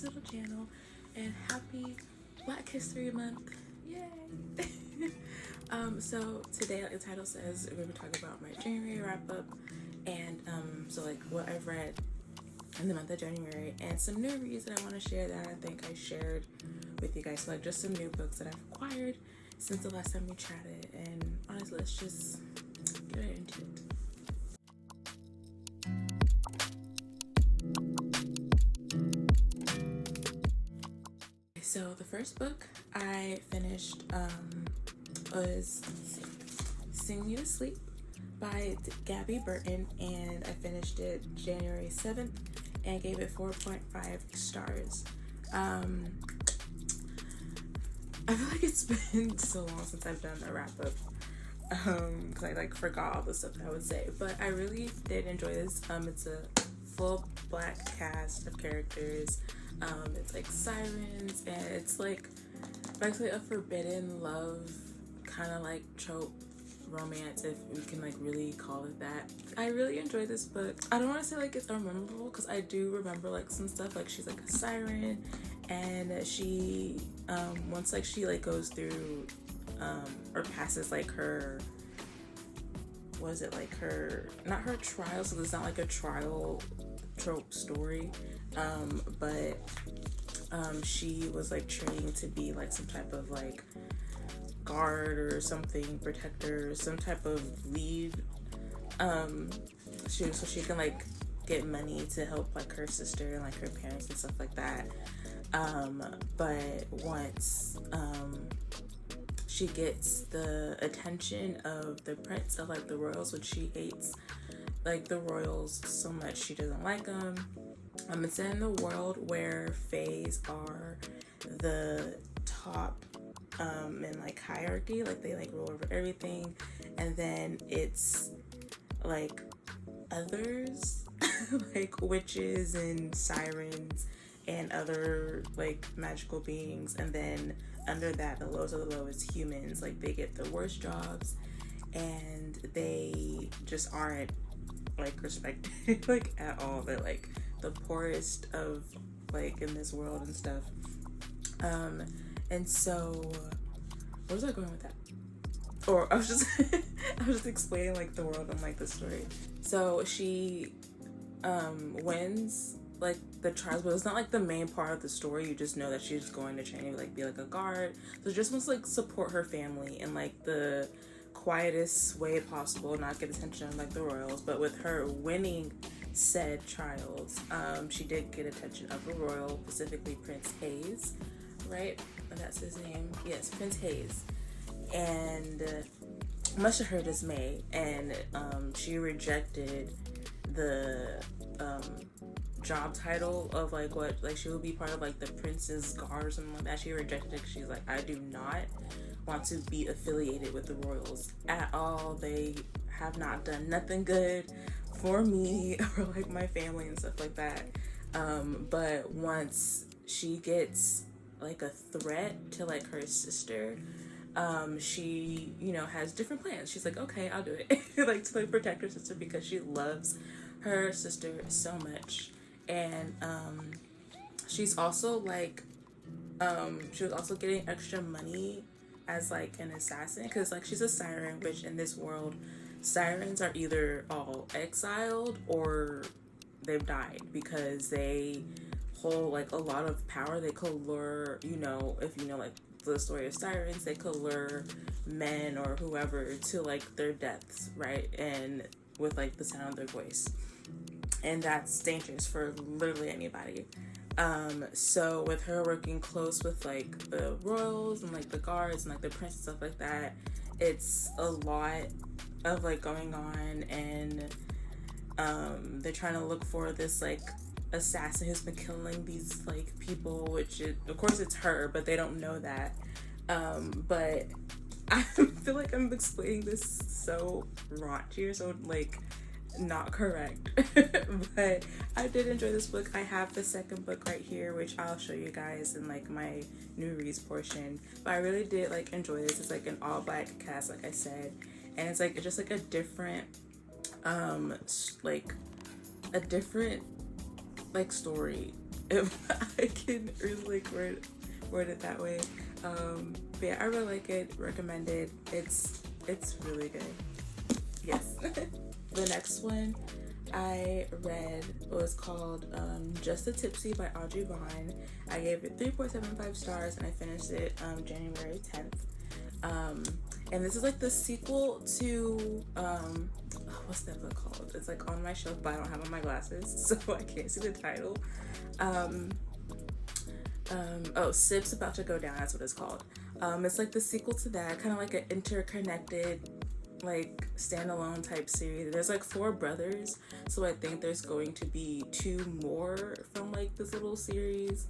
this little channel, and happy Black History Month. Yay! So today, like the title says, we're going to be talking about my January wrap up, and so like what I've read in the month of January, and some new reads that I want to share that I think I shared with you guys. So like just some new books that I've acquired since the last time we chatted, and honestly, let's just get right into it. So the first book I finished was Sing Me to Sleep by Gabby Burton, and I finished it January 7th and gave it 4.5 stars. I feel like it's been so long since I've done a wrap up because I like forgot all the stuff that I would say, but I really did enjoy this. It's a full Black cast of characters. It's like sirens, and it's like basically a forbidden love kind of like trope romance, if we can like really call it that. I really enjoyed this book. I don't want to say like it's unmemorable because I do remember like some stuff, like she's like a siren, and she once like she like goes through or passes like her, what is it, like her, not her trial, so it's not like a trial trope story, but she was like training to be like some type of like guard or something, protector, some type of lead, so she can like get money to help like her sister and like her parents and stuff like that, but once she gets the attention of the prince of like the royals, which she hates like the royals so much, she doesn't like them. It's in the world where fays are the top in like hierarchy, like they like rule over everything, and then it's like others like witches and sirens and other like magical beings, and then under that, the lowest of the low is humans. Like they get the worst jobs, and they just aren't like respected like at all. They're like the poorest of like in this world and stuff. And so where was I going with that? Or I was just I was just explaining like the world and like the story. So she wins like the trials, but it's not like the main part of the story. You just know that she's going to train to like be like a guard, so just wants to like support her family in like the quietest way possible, not get attention like the royals. But with her winning said trials, she did get attention of a royal, specifically Prince Hayes, right? That's his name. Yes, Prince Hayes. And much to her dismay, and she rejected the job title of like what, like she would be part of like the prince's guard or something like that. She rejected it because she's like, I do not want to be affiliated with the royals at all. They have not done nothing good for me or like my family and stuff like that. But once she gets like a threat to like her sister, she, you know, has different plans. She's like, okay, I'll do it like to like protect her sister because she loves her sister so much. And she's also like she was also getting extra money as like an assassin, because like she's a siren, which in this world sirens are either all exiled or they've died, because they hold like a lot of power. They could lure, you know, if you know like the story of sirens, they could lure men or whoever to like their deaths, right? And with like the sound of their voice, and that's dangerous for literally anybody. So with her working close with like the royals and like the guards and like the prince and stuff like that, it's a lot of like going on, and they're trying to look for this like assassin who's been killing these like people, which of course it's her, but they don't know that. But I feel like I'm explaining this so raunchy or so like not correct. But I did enjoy this book. I have the second book right here, which I'll show you guys in like my new reads portion. But I really did like enjoy this. It's like an all Black cast, like I said, and it's like just like a different like a different like story if I can really like word it that way. But yeah, I really like it. Recommend it. It's really good. Yes. The next one I read was called Just a Tipsy by Audrey Vaughn. I gave it 3.75 stars and I finished it January 10th. And this is like the sequel to what's that book called? It's like on my shelf, but I don't have on my glasses, so I can't see the title. Sip's About to Go Down, that's what it's called. It's like the sequel to that, kind of like an interconnected, like standalone type series. There's like 4 brothers, so I think there's going to be 2 more from like this little series.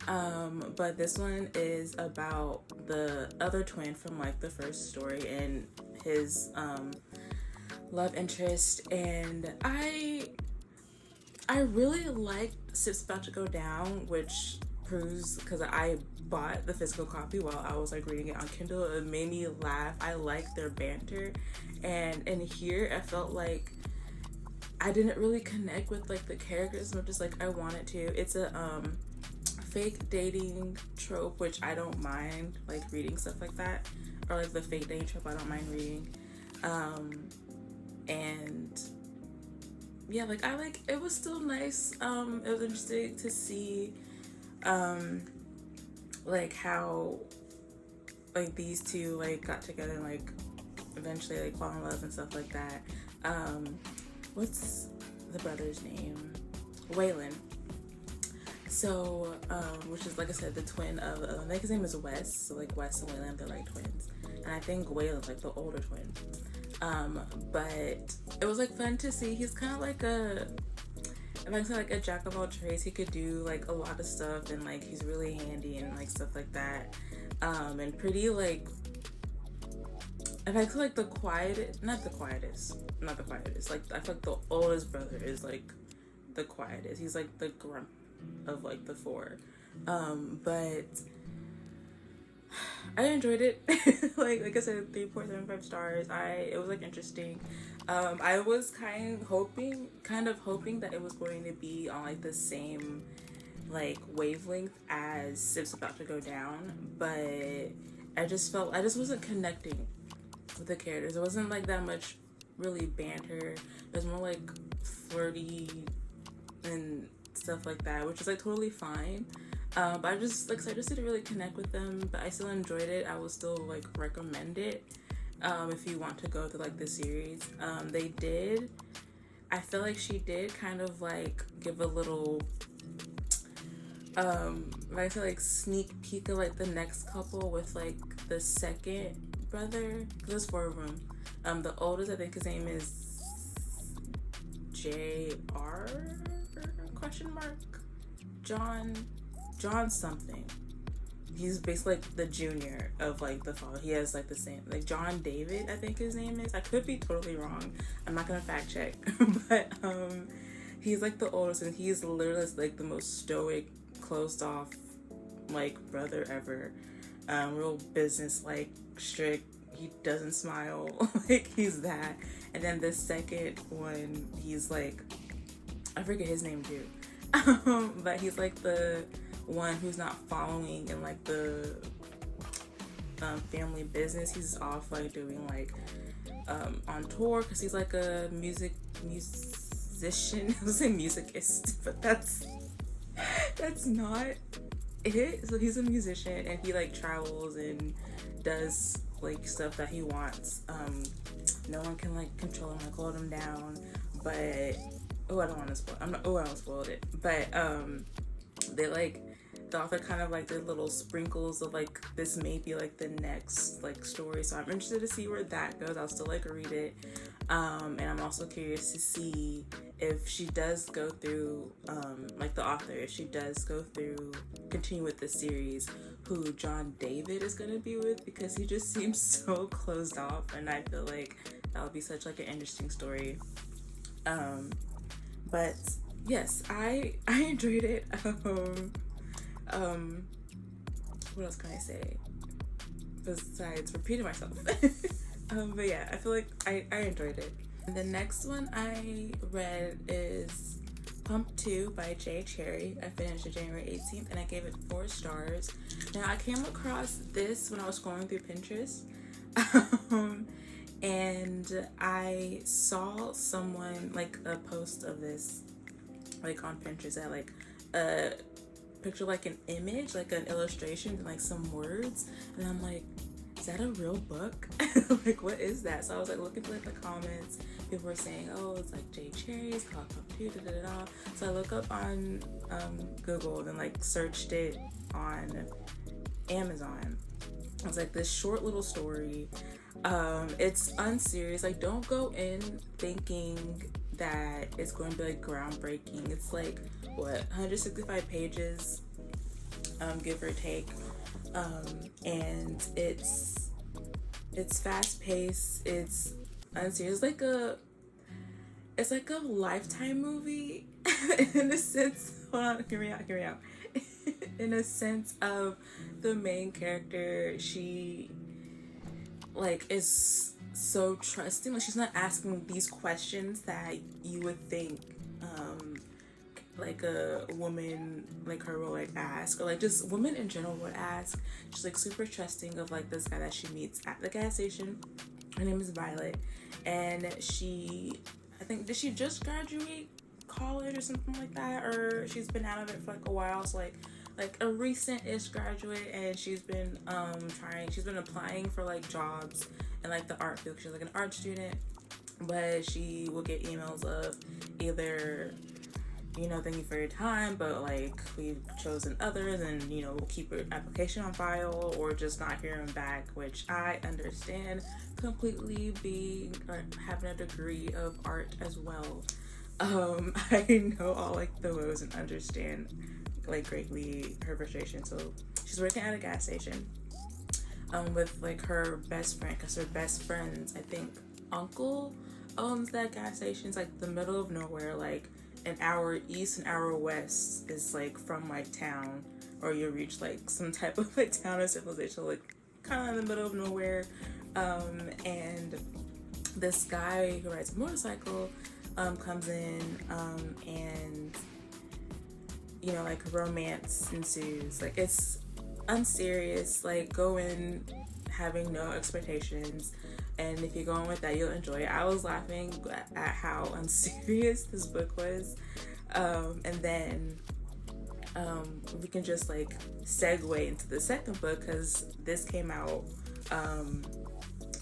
But this one is about the other twin from like the first story and his love interest, and I really liked Sip's About to Go Down, which proves because I bought the physical copy while I was like reading it on Kindle. It made me laugh. I liked their banter, and in here I felt like I didn't really connect with like the characters as much as like I wanted to. It's a fake dating trope, which I don't mind like reading stuff like that, or like the fake dating trope I don't mind reading. And yeah, like I like it was still nice. It was interesting to see like how like these two like got together and like eventually like fall in love and stuff like that. What's the brother's name? Waylon. So which is like I said the twin of I think his name is Wes, so like Wes and Waylon, they're like twins, and I think Waylon's like the older twin. But it was like fun to see. He's kind of like like a jack of all trades. He could do like a lot of stuff, and like he's really handy and like stuff like that. And pretty like, I feel like not the quietest. Like I feel like the oldest brother is like the quietest. He's like the grump of like the 4. But I enjoyed it. like I said, 3.75 stars. It was like interesting. I was kind of hoping that it was going to be on like the same like wavelength as Sip's About to Go Down, but I just wasn't connecting with the characters. It wasn't like that much really banter. It was more like flirty and stuff like that, which is like totally fine. But I just didn't really connect with them, but I still enjoyed it. I will still like recommend it if you want to go through like the series. I feel like she did kind of like give a little like sneak peek of like the next couple with like the second brother, because there's 4 of them. The oldest, I think his name is J.R. ? John something. He's basically like the junior of like the father. He has like the same, like John David, I think his name is. I could be totally wrong. I'm not gonna fact check. But he's like the oldest, and he's literally like the most stoic, closed off like brother ever. Real business like, strict. He doesn't smile. Like he's that. And then the second one, he's like, I forget his name too. But he's like the one who's not following in like the family business. He's off like doing like on tour because he's like a musician. I was saying musicist, but that's not it. So he's a musician, and he like travels and does like stuff that he wants. No one can like control him, like hold him down. But I don't want to spoil. I don't spoiled it. But they like, the author kind of like did little sprinkles of like this may be like the next like story. So I'm interested to see where that goes. I'll still like read it. And I'm also curious to see if she does go through like the author, if she does go through, continue with the series, who John David is gonna be with, because he just seems so closed off, and I feel like that would be such like an interesting story. But yes, I enjoyed it. What else can I say besides repeating myself? But yeah, I feel like I enjoyed it. And the next one I read is Pump 2 by Jay Cherry. I finished it January 18th and I gave it 4 stars. Now, I came across this when I was scrolling through Pinterest. And I saw someone, like, a post of this, like, on Pinterest that, like, a picture, like, an image, like, an illustration, and, like, some words. And I'm like, is that a real book? Like, what is that? So I was like looking through like the comments. People were saying, oh, it's like Jay Cherry, it's called Pump 2, da da da. So I look up on Google and like searched it on Amazon. I was like, this short little story. It's unserious. Like, don't go in thinking that it's going to be like groundbreaking. It's like, what, 165 pages, give or take. And it's fast paced, it's unserious, it's like a Lifetime movie in a sense. Hold on, hear me out. In a sense of the main character, she like is so trusting. Like, she's not asking these questions that you would think like a woman like her will like ask, or like just women in general would ask. She's like super trusting of like this guy that she meets at the gas station. Her name is Violet, and I think, did she just graduate college or something like that, or she's been out of it for like a while. So like a recent-ish graduate, and she's been applying for like jobs in like the art field. She's like an art student, but she will get emails of either, you know, thank you for your time, but like we've chosen others, and you know, we'll keep your application on file, or just not hearing back, which I understand completely, being or having a degree of art as well. I know all like the woes and understand like greatly her frustration. So she's working at a gas station with like her best friend, because her best friend's, I think, uncle owns that gas station. It's like the middle of nowhere, like an hour east, an hour west is like from like town, or you reach like some type of like town or civilization, like kind of in the middle of nowhere. And this guy who rides a motorcycle comes in, and you know, like romance ensues. Like, it's unserious. Like, go in having no expectations, and if you go in with that, you'll enjoy it. I was laughing at how unserious this book was, and then we can just like segue into the second book, because this came out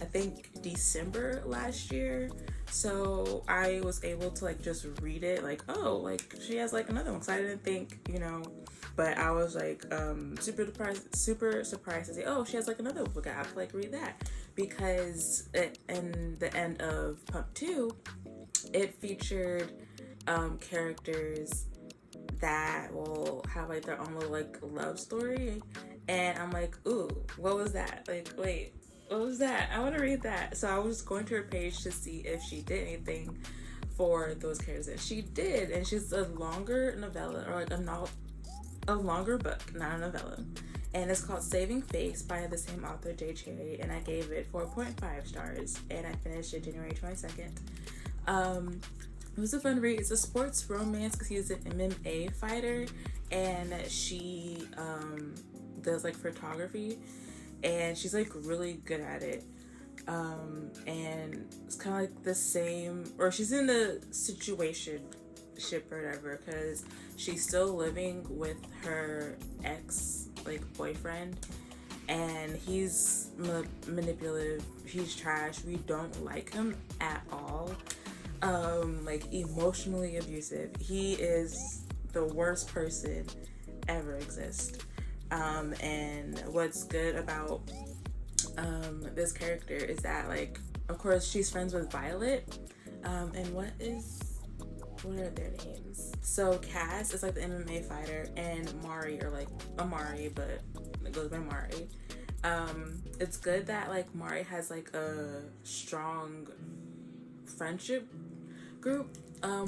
I think December last year. So I was able to like just read it, like, oh, like she has like another one, because I didn't think, you know, but I was like super surprised to say, oh, she has like another book. I have to like read that, because in the end of Pump 2, it featured characters that will have like their own little like love story, and I'm like, ooh, what was that? Like, wait, what was that? I want to read that. So I was going to her page to see if she did anything for those characters, and she did. And she's a longer novella, or like a longer book, not a novella, and it's called Saving Face by the same author, Jay Cherry, and I gave it 4.5 stars, and I finished it January 22nd. It was a fun read. It's a sports romance, because he's an MMA fighter, and she does like photography, and she's like really good at it. And it's kind of like the same, or she's in the situation ship or whatever, because she's still living with her ex like boyfriend, and he's manipulative, he's trash, we don't like him at all, like emotionally abusive. He is the worst person ever exist. And what's good about this character is that, like, of course she's friends with Violet, and what are their names? So Cass is like the MMA fighter, and Mari, or like Amari, but it goes by Mari. It's good that like Mari has like a strong friendship group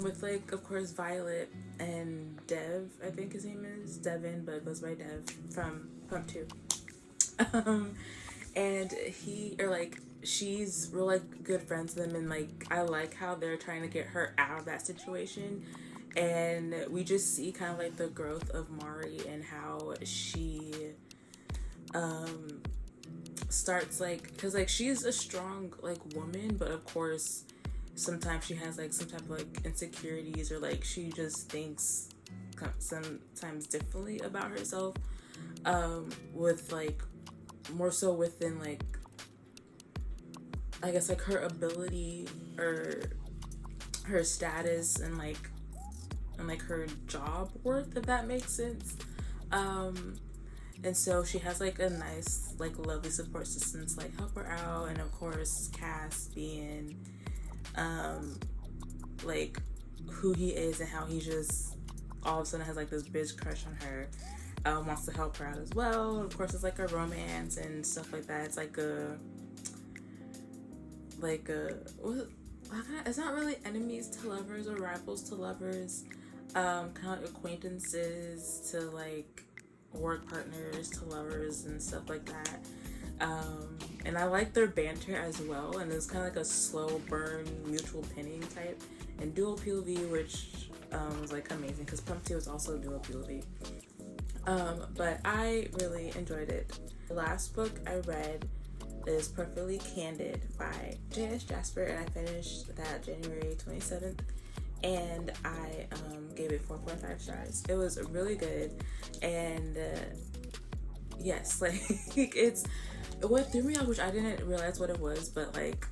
with like, of course, Violet and Dev, I think his name is Devin, but it goes by Dev from Pump 2. And she's real like good friends with him, and like I like how they're trying to get her out of that situation, and we just see kind of like the growth of Mari and how she starts like, because like she's a strong like woman, but of course sometimes she has like some type of like insecurities, or like she just thinks sometimes differently about herself, with like more so within like, I guess like her ability or her status and like her job worth, if that makes sense. And so she has like a nice like lovely support system to like help her out, and of course Cass being like who he is and how he just all of a sudden has like this bitch crush on her, wants to help her out as well. Of course it's like a romance and stuff like that. It's like a it's not really enemies to lovers or rivals to lovers, kind of like acquaintances to like work partners to lovers and stuff like that. And I like their banter as well, and it's kind of like a slow burn mutual pinning type and dual POV, which was like amazing because Pump 2 is also a dual POV. But I really enjoyed it. The last book I read is Perfectly Candid by J.S. Jasper, and I finished that January 27th, and I gave it 4.5 stars. It was really good, and yes, like it's what threw me off, which I didn't realize what it was, but like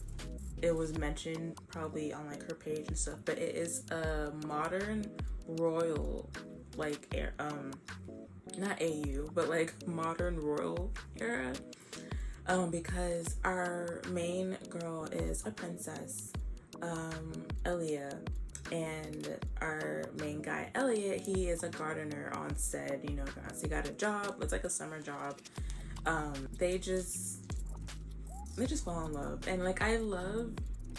it was mentioned probably on like her page and stuff, but it is a modern royal like not AU, but like modern royal era. Because our main girl is a princess, Elia, and our main guy, Elliot, he is a gardener on set, you know, so he got a job, it's like a summer job. They just fall in love, and like I love,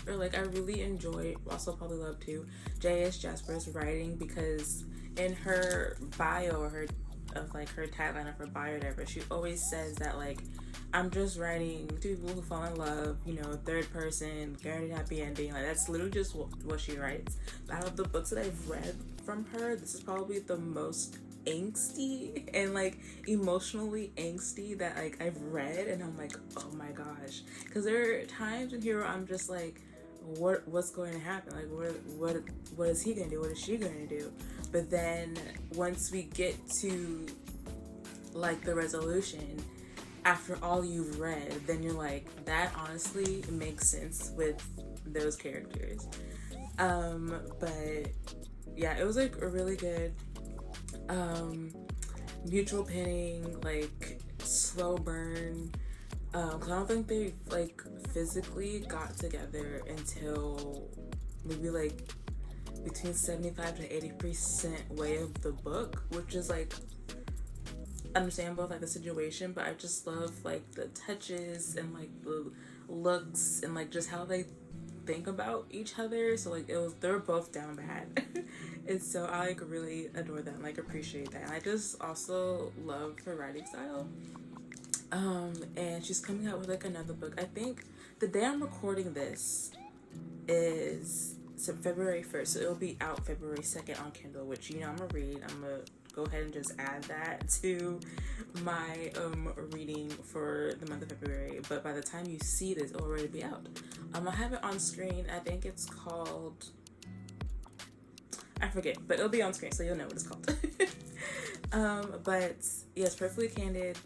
or like I really enjoy, also probably love too, J.S. Jasper's writing, because in her bio, or her tagline of her bio or whatever, she always says that like, I'm just writing to people who fall in love, you know, third person, guaranteed happy ending. Like that's literally just what she writes. Out of the books that I've read from her, this is probably the most angsty and like emotionally angsty that like I've read, and I'm like, oh my gosh, because there are times in here where I'm just like, what's going to happen? Like what is he gonna do? What is she gonna do? But then once we get to like the resolution, after all you've read, then you're like, that honestly makes sense with those characters. But yeah, it was like a really good mutual pinning, like slow burn. Cause I don't think they like physically got together until maybe like between 75 to 80% way of the book, which is like understandable, like the situation, but I just love like the touches and like the looks and like just how they think about each other. So like they were both down bad. And so I like really adore that and like appreciate that. And I just also love her writing style. And she's coming out with like another book. I think the day I'm recording this is February 1st, so it'll be out February 2nd on Kindle, which, you know, I'm gonna read. I'm gonna go ahead and just add that to my reading for the month of February. But by the time you see this, it'll already be out. I have it on screen. I think it's called, I forget, but it'll be on screen, so you'll know what it's called. But yes, Perfectly Candid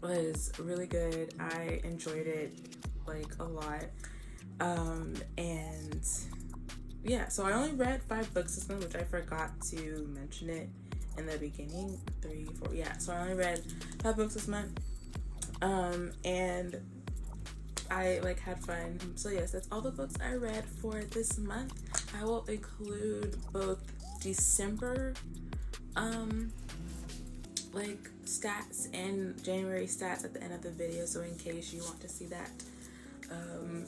was really good. I enjoyed it like a lot. And yeah, so I only read 5 books this month, which I forgot to mention it in the beginning. 3, 4, yeah, so I only read 5 books this month. And I like had fun. So yes, that's all the books I read for this month. I will include both December like stats and January stats at the end of the video, so in case you want to see that,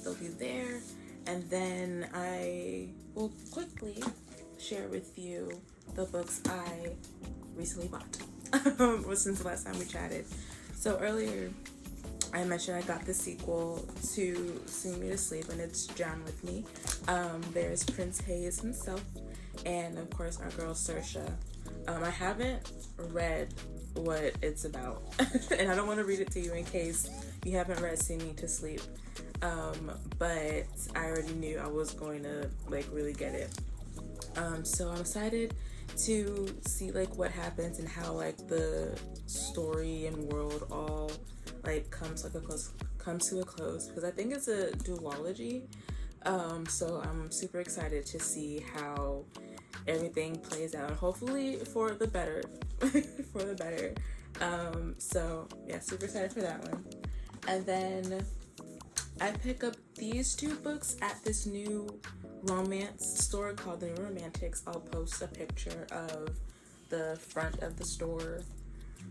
they'll be there. And then I will quickly share with you the books I recently bought since the last time we chatted. So earlier I mentioned I got the sequel to Sing Me to Sleep, and it's Drown With Me. There's Prince Hayes himself, and of course our girl Saoirse. I haven't read what it's about, and I don't want to read it to you in case you haven't read Singing to Sleep. But I already knew I was going to like really get it. So I'm excited to see like what happens and how like the story and world all like comes to a close, because I think it's a duology. So I'm super excited to see how everything plays out, and hopefully for the better. For the better. So yeah, super excited for that one. And then I pick up these two books at this new romance store called The New Romantics. I'll post a picture of the front of the store,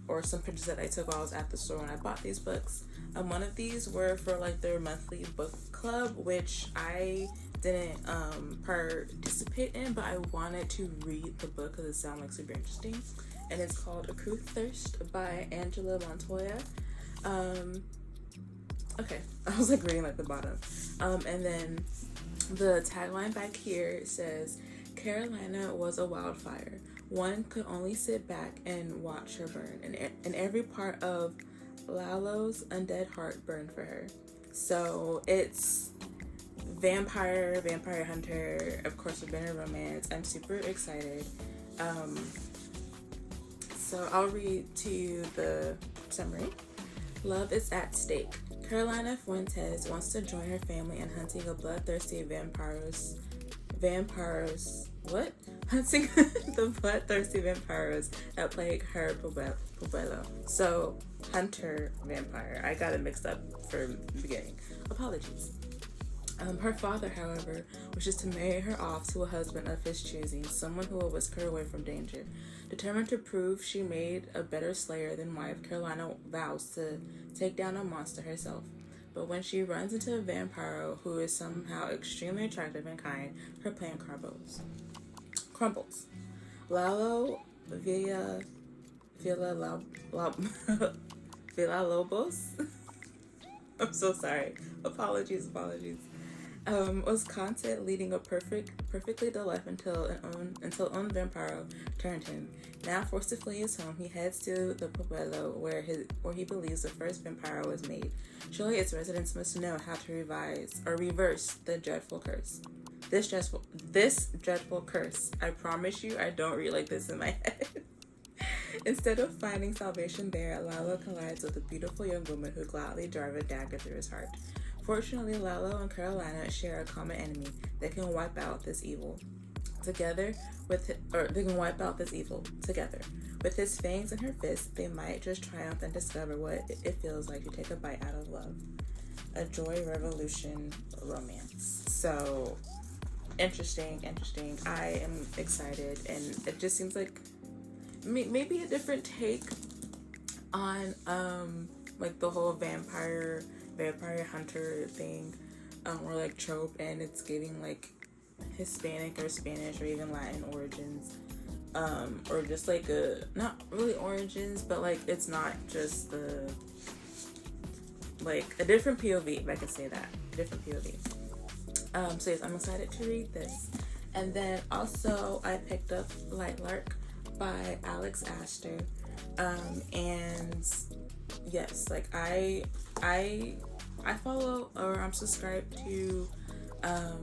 or some pictures that I took while I was at the store when I bought these books. One of these were for like their monthly book club, which I didn't participate in, but I wanted to read the book because it sounded like super interesting. And it's called A Cruel Thirst by Angela Montoya. Okay, I was like reading like the bottom. And then the tagline back here says, Carolina was a wildfire. One could only sit back and watch her burn, and every part of Lalo's undead heart burned for her. So it's vampire hunter, of course, a better romance. I'm super excited. So I'll read to you the summary. Love is at stake. Carolina Fuentes wants to join her family in hunting a bloodthirsty hunting the bloodthirsty vampiros that plague her pueblo. So, hunter vampire. I got it mixed up from the beginning. Apologies. Her father, however, wishes to marry her off to a husband of his choosing, someone who will whisk her away from danger. Determined to prove she made a better slayer than wife, Carolina vows to take down a monster herself. But when she runs into a vampiro who is somehow extremely attractive and kind, her plan crumbles. Lalo Villalobos I'm so sorry. Apologies. Was content leading a perfectly good life until un vampiro turned him. Now forced to flee his home, he heads to the pueblo where he believes the first vampiro was made. Surely its residents must know how to reverse the dreadful curse. This dreadful curse. I promise you, I don't read like this in my head. Instead of finding salvation there, Lalo collides with a beautiful young woman who gladly drives a dagger through his heart. Fortunately, Lalo and Carolina share a common enemy that can wipe out this evil together. With his fangs in her fists, they might just triumph and discover what it feels like to take a bite out of love. A joy revolution romance. So interesting. I am excited, and it just seems like maybe a different take on like the whole vampire hunter thing, or like trope, and it's giving like Hispanic or Spanish or even Latin origins, or just like not really origins, but like it's not just the like a different POV, if I can say that, different POV. So yes, I'm excited to read this. And then also I picked up Lightlark by Alex Astor, and yes, like I follow, or I'm subscribed to, I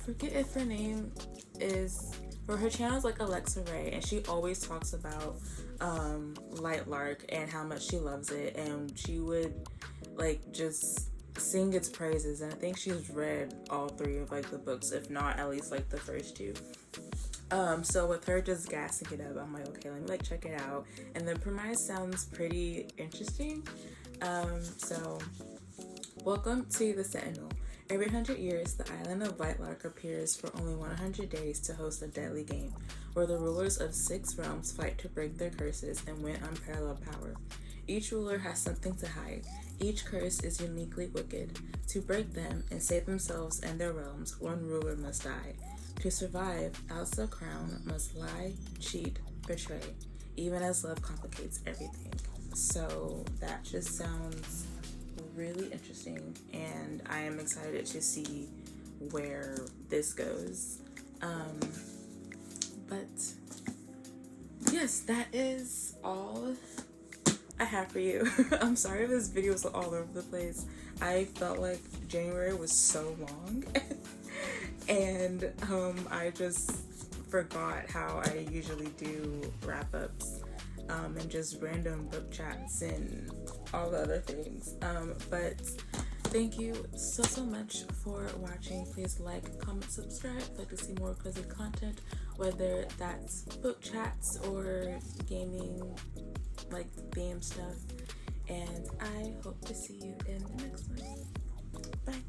forget if her name is, or her channel is like Alexa Ray, and she always talks about Lightlark and how much she loves it, and she would like just sing its praises, and I think she's read all three of like the books, if not at least like the first two. So with her just gassing it up, I'm like, okay, let me like check it out, and the premise sounds pretty interesting. So welcome to the Sentinel. Every 100 years, the island of Lightlark appears for only 100 days to host a deadly game, where the rulers of 6 realms fight to break their curses and win unparalleled power. Each ruler has something to hide. Each curse is uniquely wicked. To break them and save themselves and their realms, one ruler must die. To survive, Elsa Crown must lie, cheat, betray, even as love complicates everything. So that just sounds really interesting, and I am excited to see where this goes. But yes, that is all I have for you. I'm sorry if this video was all over the place. I felt like January was so long and I just forgot how I usually do wrap-ups and just random book chats and all the other things. But thank you so much for watching. Please like, comment, subscribe if you'd like to see more crazy content, whether that's book chats or gaming, like theme stuff. And I hope to see you in the next one. Bye.